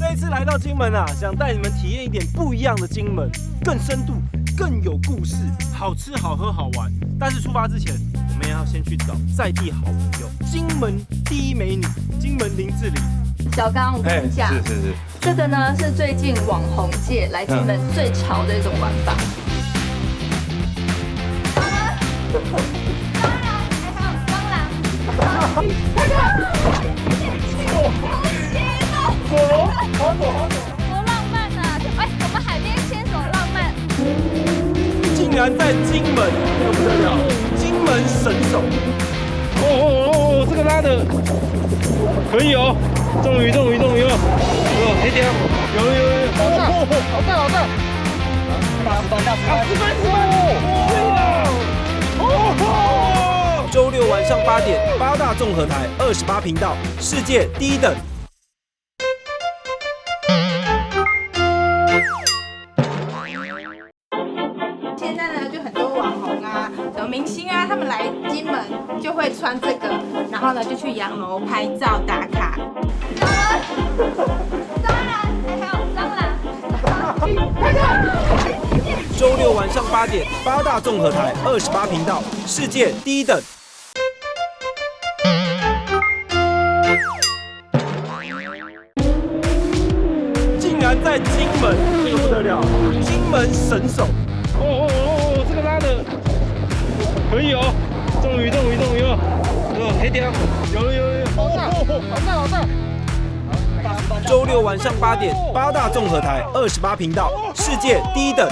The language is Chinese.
这一次来到金门啊，想带你们体验一点不一样的金门，更深度、更有故事，好吃、好喝、好玩。但是出发之前，我们也要先去找在地好朋友——金门第一美女金门林志玲。小刚，我跟你讲，是，这个呢是最近网红界来金门最潮的一种玩法。多浪漫啊！哎，我们海边牵手浪漫。竟然在金门，不得了！金门神手。这个拉的可以哦，终于了！黑条，有，好大！10分，可以了！周六晚上8点，八大综合台28频道，世界第一等。现在呢，就很多网红啊、有明星啊，他们来金门就会穿这个，然后呢就去洋楼拍照打卡。当然，还有蟑螂。周六晚上8点，八大综合台28频道，世界第一等。竟然在金门，这个不得了！金门神手。这个拉的可以哦，终于了！黑条，有，好大！周六晚上8点，八大综合台28频道，世界第一等。